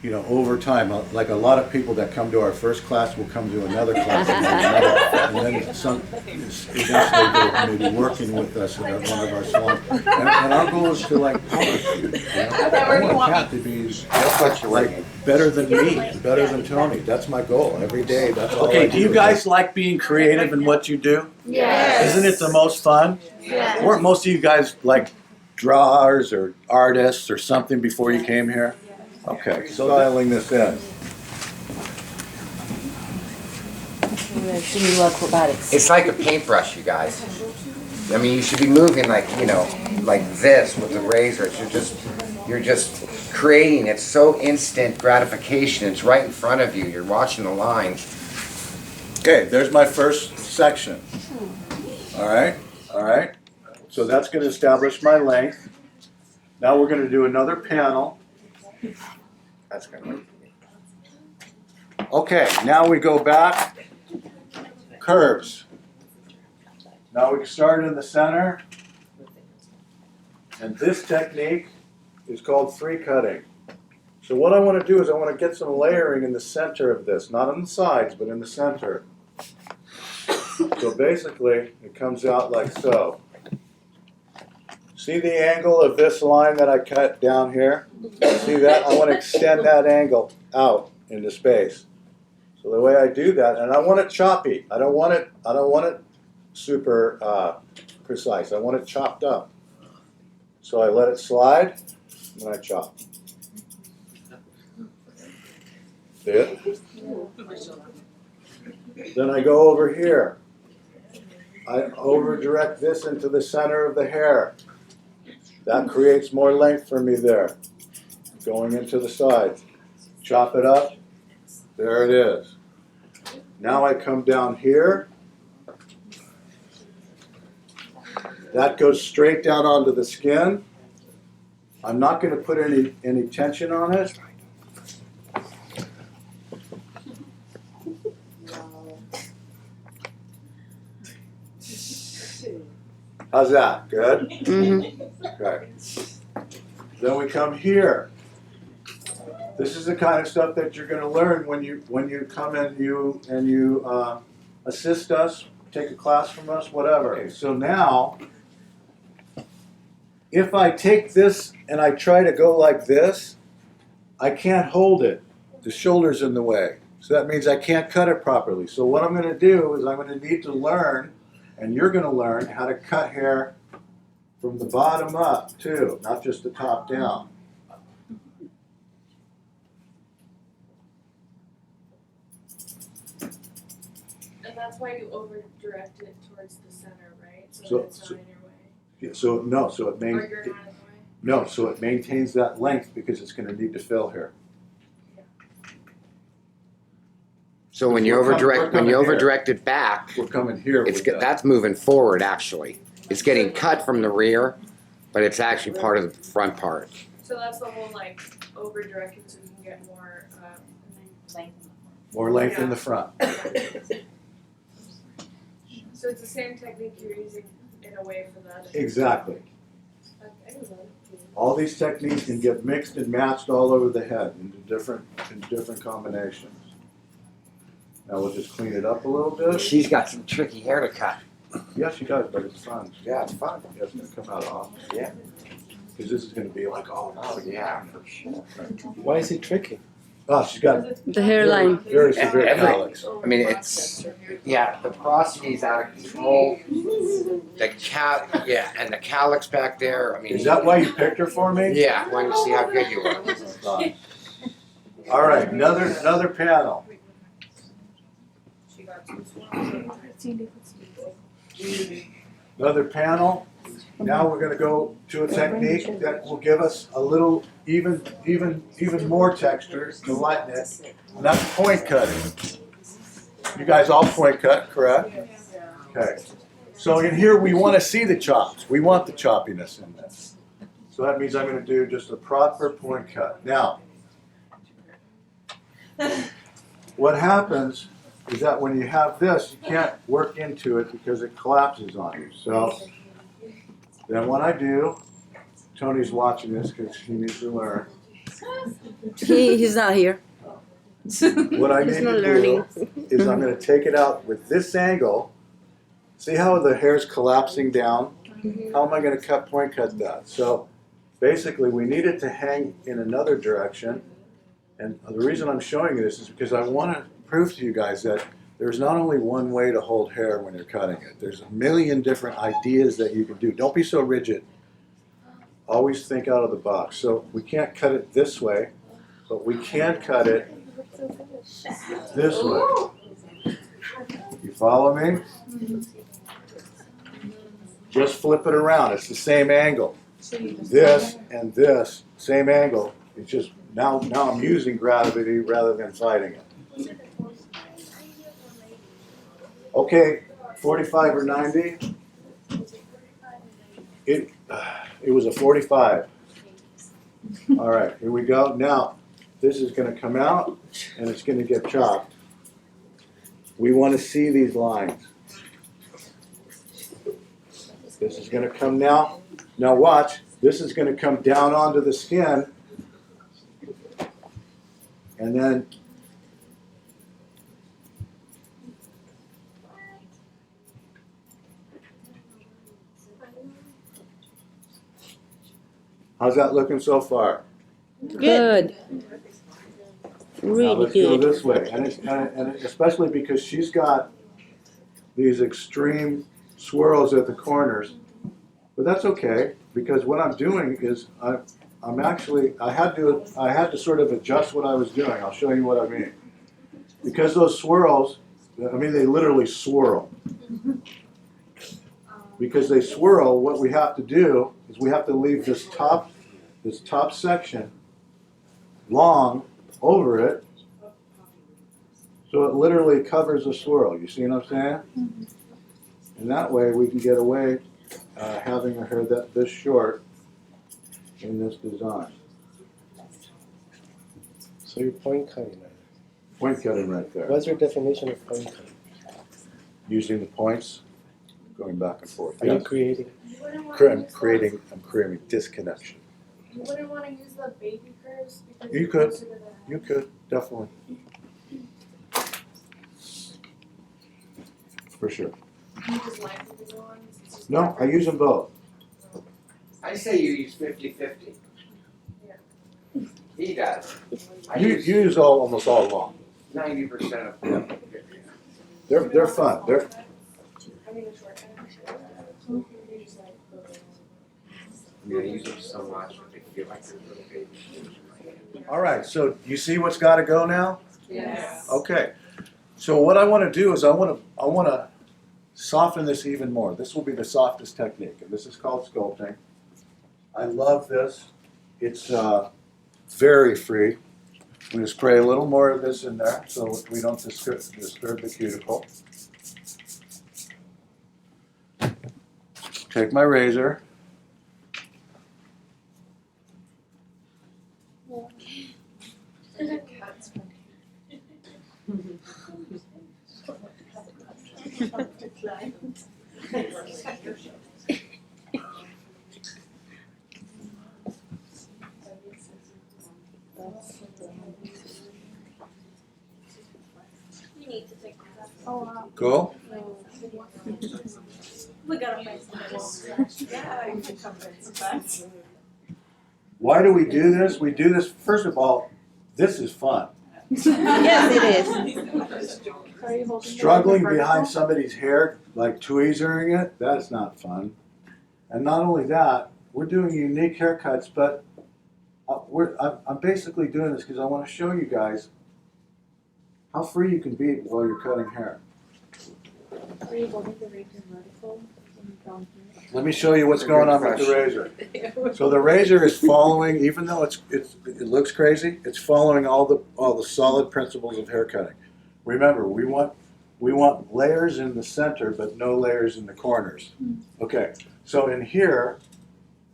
you know, over time, like a lot of people that come to our first class will come to another class, and then some eventually they'll maybe working with us at one of our salons. And our goal is to like polish you. I want Kat to be like better than me, better than Tony. That's my goal every day. That's all I do you guys like being creative in what you do? Yes. Isn't it the most fun? Yes. Weren't most of you guys like drawers or artists or something before you came here? Okay, so styling this in. It's like a paintbrush, you guys. I mean, you should be moving like, you know, like this with the razor. You're just creating. It's so instant gratification. It's right in front of you. You're watching the lines. Okay, there's my first section. All right, all right. So that's going to establish my length. Now we're going to do another panel. That's gonna. Okay, now we go back. Curves. Now we start in the center. And this technique is called free cutting. So what I want to do is I want to get some layering in the center of this, not on the sides, but in the center. So basically, it comes out like so. See the angle of this line that I cut down here? See that? I want to extend that angle out into space. So the way I do that, and I want it choppy. I don't want it super precise. I want it chopped up. So I let it slide, and I chop. See it? Then I go over here. I over direct this into the center of the hair. That creates more length for me there. Going into the sides. Chop it up. There it is. Now I come down here. That goes straight down onto the skin. I'm not going to put any tension on it. How's that? Good? Mm-hmm. Okay. Then we come here. This is the kind of stuff that you're going to learn when you come in and you assist us, take a class from us, whatever. Okay, so now, if I take this and I try to go like this, I can't hold it. The shoulder's in the way. So that means I can't cut it properly. So what I'm going to do is I'm going to need to learn, and you're going to learn how to cut hair from the bottom up too, not just the top down. And that's why you over direct it towards the center, right? So, So- that it's not in your way. Yeah, so no, so it Or you're not in the way. no, so it maintains that length because it's going to need to fill here. So when you We're over coming here. direct it back, We're coming here. it's with that. that's moving forward actually. It's getting cut from the rear, but it's actually part of the front part. So that's the whole like over directed so you can get more length. More length in the front. So it's the same technique you're using in a way for the other. Exactly. Okay. All these techniques can get mixed and matched all over the head into different combinations. Now we'll just clean it up a little bit. She's got some tricky hair to cut. Yeah, she does, but it's fun. Yeah, it's fun. Yeah, it's going to come out off. Yeah. Because this is going to be like, Oh yeah, for sure. Why is it tricky? oh, she's got The hairline. very severe Every- calyx. I mean, it's the porosity is out of control. The and the calyx back there. I mean, Is that why you picked her for me? Yeah, wanted to see how good you were. All right, another panel. Another panel. Now we're going to go to a technique that will give us a little even more texture to lighten it. And that's point cutting. You guys all point cut, correct? Okay. So in here we want to see the chops. We want the choppiness in this. So that means I'm going to do just a proper point cut. Now, what happens is that when you have this, you can't work into it because it collapses on you. So then what I do, Tony's watching this because he needs to learn. He's not here. What I He's need not to learning. do is I'm going to take it out with this angle. See how the hair's collapsing down? How am I going to point cut that? So basically we need it to hang in another direction. And the reason I'm showing you this is because I want to prove to you guys that there's not only one way to hold hair when you're cutting it. There's a million different ideas that you can do. Don't be so rigid. Always think out of the box. So we can't cut it this way, but we can cut it this way. You follow me? Just flip it around. It's the same angle. This and this, same angle. It's just now I'm using gravity rather than fighting it. Okay, 45 or 90? It was a 45. All right, here we go. Now, this is going to come out and it's going to get chopped. We want to see these lines. This is going to come now. Now watch, this is going to come down onto the skin. And then how's that looking so far? Good. Now Really let's go good. this way, and especially because she's got these extreme swirls at the corners, but that's okay because what I'm doing is I had to sort of adjust what I was doing. I'll show you what I mean. Because those swirls, I mean they literally swirl. Because they swirl, what we have to do is we have to leave this top section long over it, so it literally covers the swirl. You see what I'm saying? And that way we can get away having a hair this short in this design. So you're point cutting. Point cutting right there. What's your definition of point cutting? Using the points, going back and forth. Are you creating? I'm creating disconnection. You wouldn't want to use the baby curves because You it's could. closer to the head. You could, definitely. For sure. You just like the bigger ones. It's just No, I use them both. I say you use 50-50. Yeah. He does. I You use use almost all along. 90% of them. They're fun. They're I mean, the short end. You just like the- I'm gonna use them so much that they feel like they're little babies. all right. So you see what's got to go now? Yes. Okay. So what I want to do is I want to soften this even more. This will be the softest technique, and this is called sculpting. I love this. It's very free. I'm going to spray a little more of this in there so we don't disturb the cuticle. Take my razor. You need to take that. Cool. We gotta fix that. Yeah, you can come fix that. Why do we do this? We do this, first of all, this is fun. Yes, it is. Struggling behind somebody's hair, like tweezering it, that's not fun. And not only that, we're doing unique haircuts, but I'm basically doing this because I want to show you guys how free you can be while you're cutting hair. Are you holding the razor vertical down here? Let me show you what's going on with the razor. So the razor is following, even though it looks crazy, it's following all the solid principles of hair cutting. Remember, we want layers in the center, but no layers in the corners. Okay, so in here,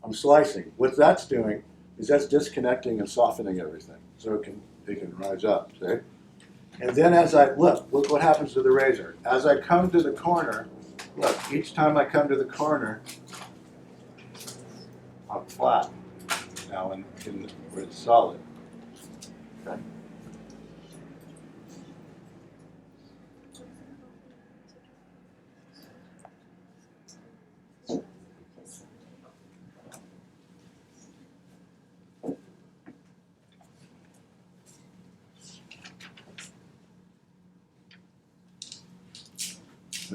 I'm slicing. What that's doing is that's disconnecting and softening everything, so it can rise up. See? And then as I look what happens to the razor. As I come to the corner, look, each time I come to the corner, I'm flat now where it's solid. And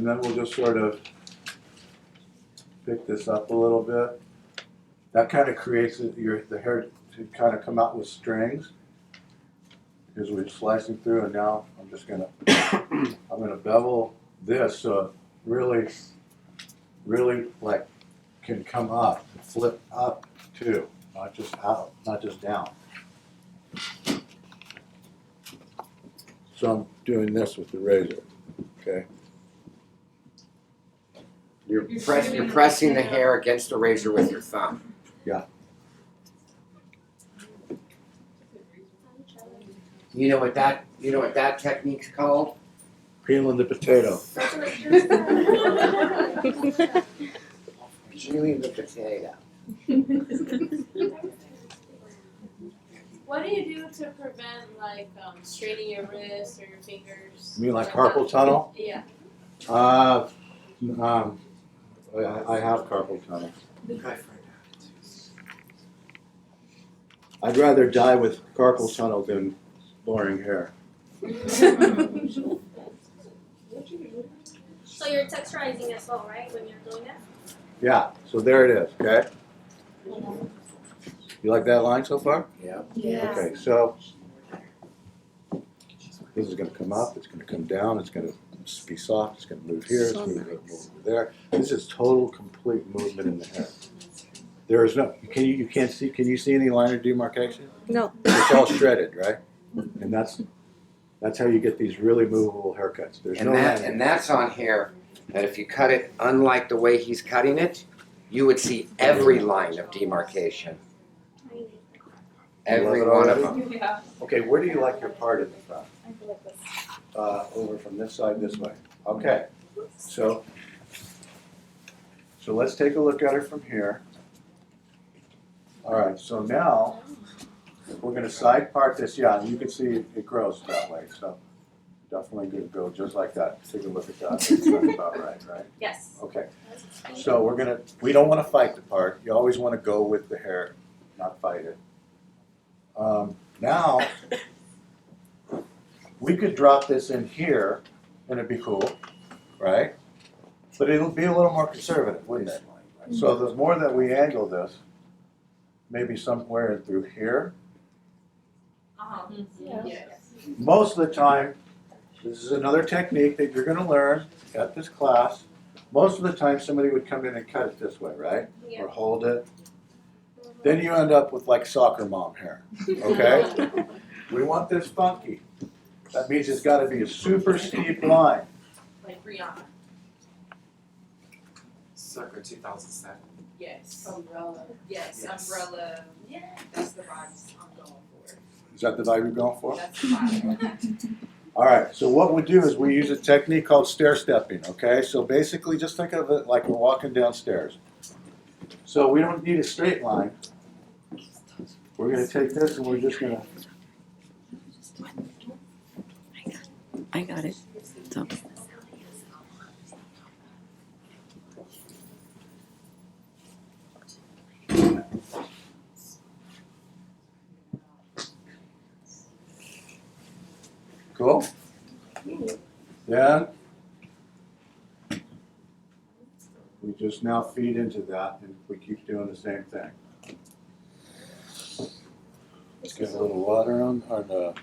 then we'll just sort of pick this up a little bit. That kind of creates the hair to kind of come out with strings. Because we're slicing through, and now I'm just gonna I'm gonna bevel this so it really, really like can come up, flip up too, not just out, not just down. So I'm doing this with the razor, okay? You're pressing the hair against the razor with your thumb. Yeah. You know what that technique's called? Peeling the potato. Peeling the potato. What do you do to prevent like straining your wrists or your fingers? You mean like carpal tunnel? Yeah. I have carpal tunnel. I'd rather die with carpal tunnel than boring hair. So you're texturizing as well, right, when you're doing that? Yeah, so there it is, okay? You like that line so far? Yeah. Yeah. Okay, so this is going to come up, it's going to come down, it's going to be soft, it's going to move here, it's going to move over there. This is total, complete movement in the hair. There is no, can you see any line of demarcation? No. It's all shredded, right? And that's how you get these really movable haircuts. There's no line. And that's on hair that if you cut it unlike the way he's cutting it, you would see every line of demarcation. Every You love it one of already? them. Yeah. Okay, where do you like your part in the front? Over from this side this way. Okay, so let's take a look at it from here. All right, so now we're going to side part this. Yeah, you can see it grows that way. So definitely going to go just like that. Take a look at that. That's about right, right? Yes. Okay. So we don't want to fight the part. You always want to go with the hair, not fight it. Now, we could drop this in here and it'd be cool, right? But it'll be a little more conservative, wouldn't it? So the more that we angle this, maybe somewhere through here. Yes. Most of the time, this is another technique that you're going to learn at this class. Most of the time, somebody would come in and cut it this way, right? Yeah. Or hold it. Then you end up with like soccer mom hair, okay? We want this funky. That means it's got to be a super steep line. Like Rihanna. Circa 2007. Yes. Umbrella. Yes. Umbrella. Yeah. That's the vibes I'm going for. Is that the vibe you're going for? That's the vibe. All right, so what we do is we use a technique called stair stepping, okay? So basically just think of it like we're walking downstairs. So we don't need a straight line. We're going to take this and we're just going to, I got it. So. cool? Then we just now feed into that and we keep doing the same thing. Let's get a little water on, or the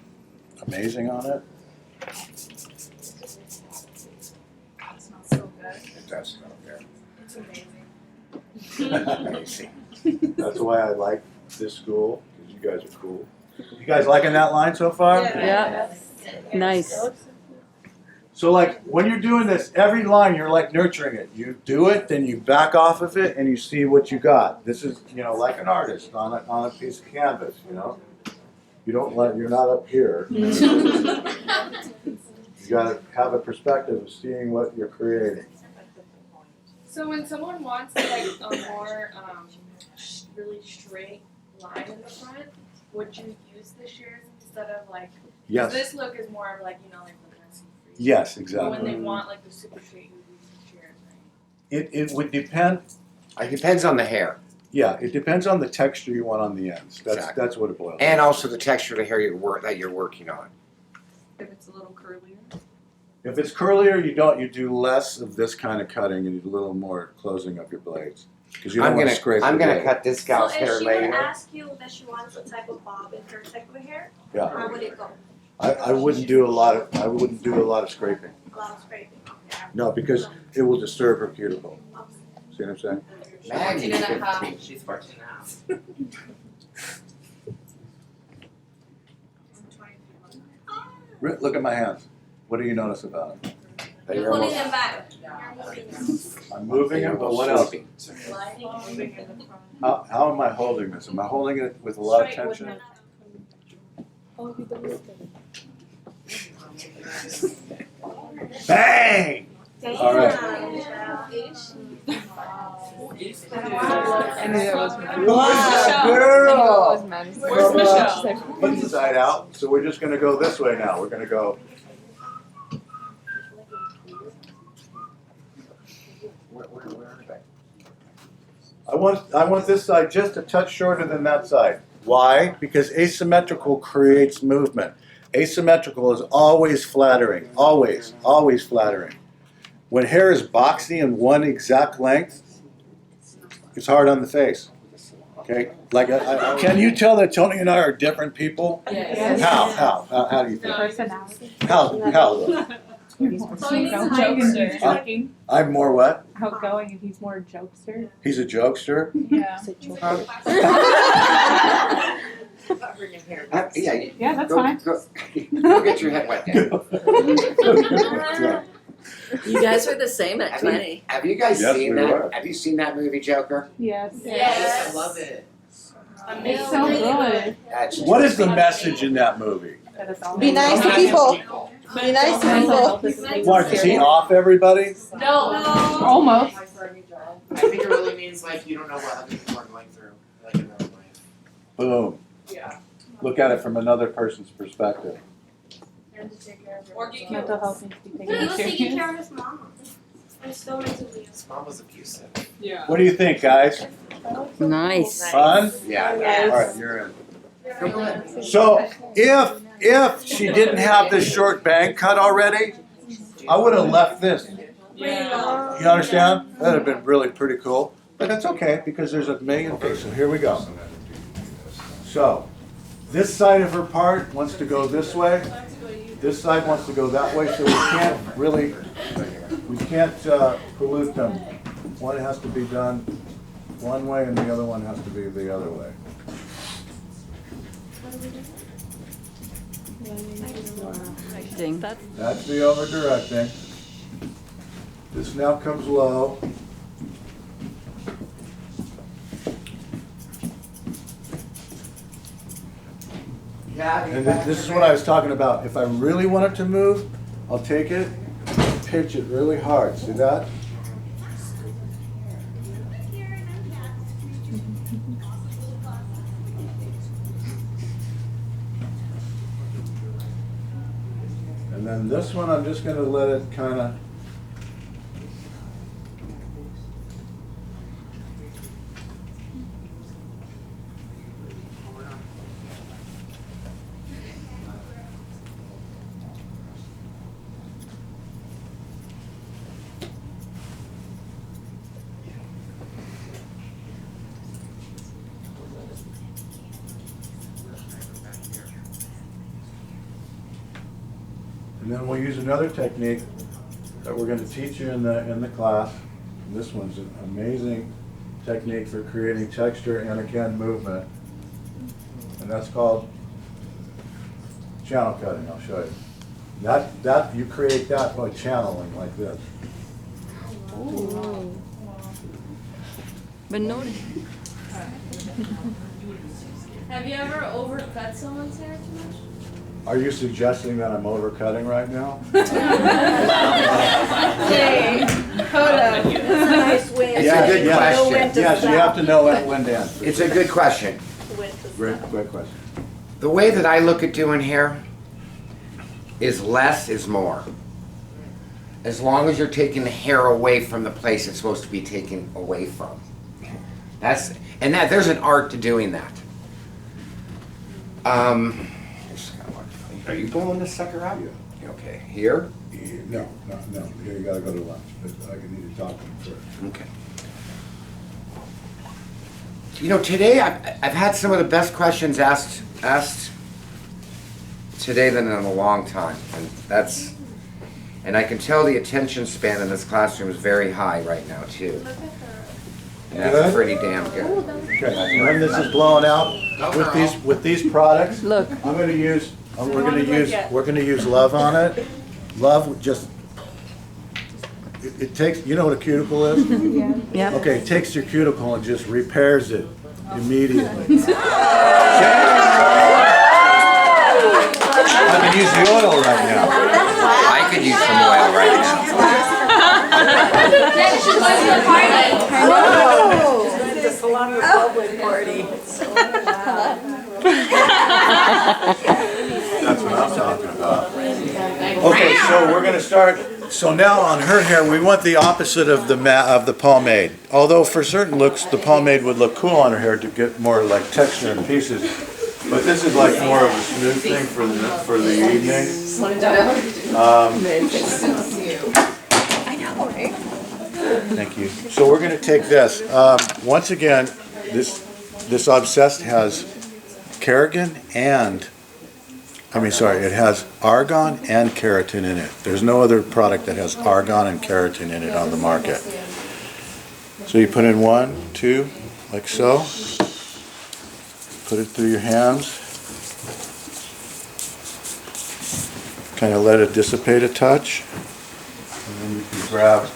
amazing on it. That smells so good. It does smell good. It's amazing. Amazing. That's why I like this school, because you guys are cool. You guys liking that line so far? Yeah. Nice. So like when you're doing this, every line you're like nurturing it. You do it, then you back off of it, and you see what you got. This is, you know, like an artist on a piece of canvas. You know, you're not up here. You got to have a perspective of seeing what you're creating. So when someone wants like a more really straight line in the front, would you use the shears instead of like. 'Cause Yes. This look is more of like, you know, like the messy freeze. Yes, But exactly. when they want like the super straight, you use the shears, right? It would depend. It depends on the hair Yeah, it depends on the texture you want on the ends. Exactly. That's what it boils. and down also the texture of the hair that you're working on. If it's a little curlier. to. If it's curlier, you do less of this kind of cutting and you do a little more closing of your blades because you don't want to scrape. I'm the gonna blade. cut this So gal's if hair she would later. ask you that she wants a type of bob in her type of hair, Yeah, how would it go? I wouldn't do a lot of scraping. A lot of scraping. Okay. No, because it will disturb her cuticle. See what I'm saying? Maggie's 15. She's 14 and a half. Look at my hands. What do you notice about them? But You're you're pulling almost- them back. You're moving them. I'm moving you're them, but almost what else? swooping. Moving in the front. How am I holding this? Am I holding it with a lot of Straight with tension? Bang! Damn. All right. Wow. Girl! Where's Michelle? Put the side out, so we're just gonna go this way now. We're gonna go. Where are they? I want this side just a touch shorter than that side. Why? Because asymmetrical creates movement. Asymmetrical is always flattering. Always, always flattering. When hair is boxy and one exact length, it's hard on the face. Okay? Like, can you tell that Tony and I are different people? Yes. How do you think? Personality. How? Jokester. I'm more what? Outgoing and he's more jokester. He's a jokester? Yeah. Yeah, Yeah, that's go, fine. go get your head wet then. You guys are the same at 20. Have you guys Yes, seen we that? were. Have you seen that movie Joker? Yes. Yes. I love it. It's so good. That's What is the message in that movie? That it's all Be nice to people. Be nice to people. Mark, is he off everybody? No. Almost. I think it really means like you don't know what other people are going through, like in their life. Boom. Yeah. Look at it from another person's perspective. Or get Mental health needs to be He taken was taking serious. care of his mom. And still mentally. His mom was abusive. Yeah. What do you think, guys? Nice. Fun? Yeah. All right, you're in. So if she didn't have this short bang cut already, I would have left this. Yeah. You understand? That'd have been really pretty cool. But that's okay because there's a million things. So here we go. So this side of her part wants to go this way. This side wants to go that way. So we can't pollute them. One has to be done one way and the other one has to be the other way. Ding. That's the over directing. This now comes low. And this is what I was talking about. If I really want it to move, I'll take it, pitch it really hard. See that? And then this one, I'm just going to let it kind of. And then we'll use another technique that we're going to teach you in the class. And this one's an amazing technique for creating texture and again movement. And that's called channel cutting. I'll show you. That you create that by channeling like this. Ooh. But no. Have you ever overcut someone's hair too much? Are you suggesting that I'm overcutting right now? Hey, hold up. That's a nice way of It's a good saying question. know when to Yes, you stop. have to know when to answer. It's a good question. When to Great, stop. great question. The way that I look at doing hair is less is more. As long as you're taking the hair away from the place it's supposed to be taken away from. There's an art to doing that. Are you pulling this sucker out? Yeah. Okay, here? No. Here, you gotta go to lunch, but I need to talk to him first. Okay. You know, today I've had some of the best questions asked today than in a long time, and I can tell the attention span in this classroom is very high right now too. And that's Good? pretty damn good. Okay, when this is blown out, with these products, Look. we're gonna use Love on it. Love just, it takes, you know what a cuticle is? Yeah. Okay, it takes your cuticle and just repairs it immediately. I can use the oil right now. I could use some oil right now. Then she's going to the party. That's what I'm talking about. Okay, so we're gonna start, so now on her hair, we want the opposite of the pomade. Although for certain looks, the pomade would look cool on her hair to get more like texture and pieces. But this is like more of a smooth thing for the evening. Thank you. So we're gonna take this. Once again, this Obsessed has Keratin and, it has argan and keratin in it. There's no other product that has argan and keratin in it on the market. So you put in 1, 2, like so. Put it through your hands. Kind of let it dissipate a touch. And then you can grab.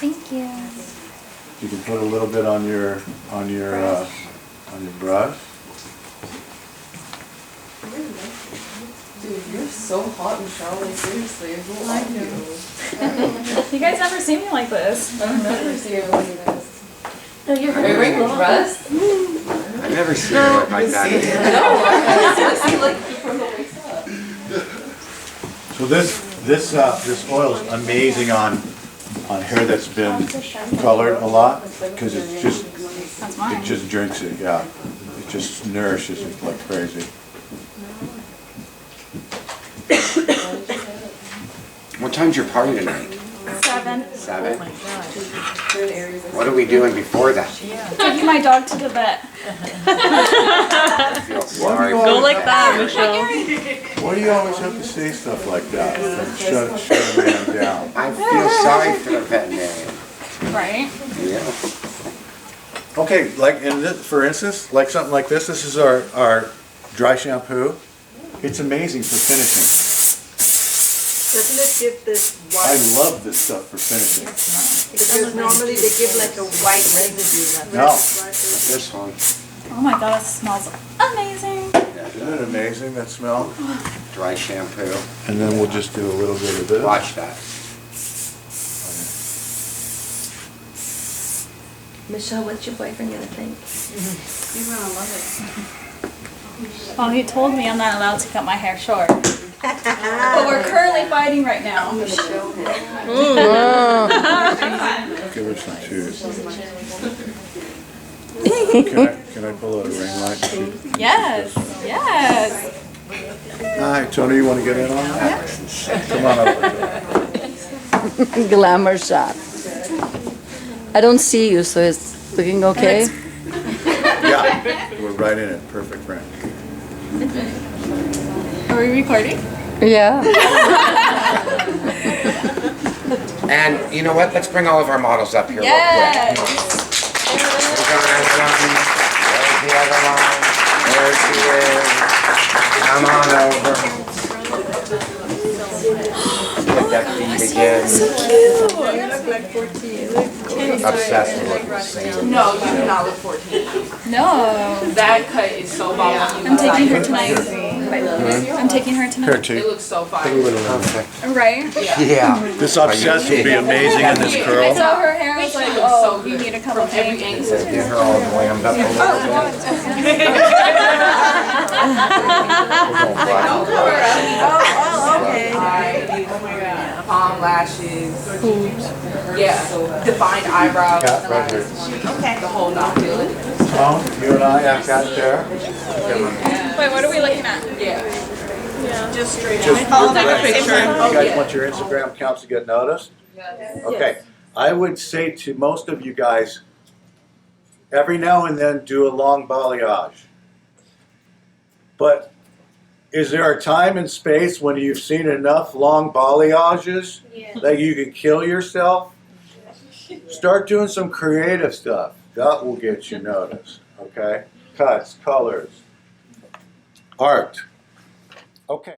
Thank you. You can put a little bit on your brush. Dude, you're so hot and Charlie, seriously. Who are you? You guys never see me like this. I've never seen you like this. No, you're Are you wearing a dress? I've never seen it look like that. So this oil is amazing on hair that's been colored a lot because it just drinks it. Yeah, it just nourishes it like crazy. What time's your party tonight? 7. 7? What are we doing before that? Taking my dog to the vet. I feel sorry. Go like that, Michelle. Why do you always have to say stuff like that? And shut a man down. I feel sorry for the veterinarian. Right? Yeah. Okay, like in this, for instance, like something like this. This is our dry shampoo. It's amazing for finishing. Doesn't it give this I white? love this stuff for finishing. Because normally they give like a white residue. No. This one. Oh my god, it smells amazing. Isn't it amazing, that smell? Dry shampoo. And then we'll just do a little bit of this. Watch that. Michelle, what's your boyfriend gonna think? He's gonna love it. Well, he told me I'm not allowed to cut my hair short. But we're currently fighting right now. Give her some tubes. Can I pull out a ring light? Yes, yes. Hi, Tony, you want to get in on that? Come on over. Glamour shot. I don't see you, so it's looking okay? Yeah, we're right in it. Perfect frame. Are we recording? Yeah. And you know what? Let's bring all of our models up here real quick. Yes. There's the other one. There she is. Come on over. Get that feed again. Obsessed with looking the same. No, you do not look 14. No. That cut is so bomb. I'm taking her tonight. I'm taking her Here, tonight. T. It looks so fire. Right? Yeah. This obsessed will be amazing in this I curl. saw her hair. I was like, oh, you need to come with Every me. angle. Get her all glammed up a little bit. Eyes, palm lashes. Yeah. Defined eyebrows. Cat right here. The whole knock. Tom, you and I have cat there. Wait, what are we looking at? Yeah. Just I'll take a picture. You guys want your Instagram accounts to get noticed? Okay. I would say to most of you guys, every now and then do a long balayage. But is there a time and space when you've seen enough long balayages that you can kill yourself? Start doing some creative stuff. That will get you noticed. Okay? Cuts, colors, art. Okay.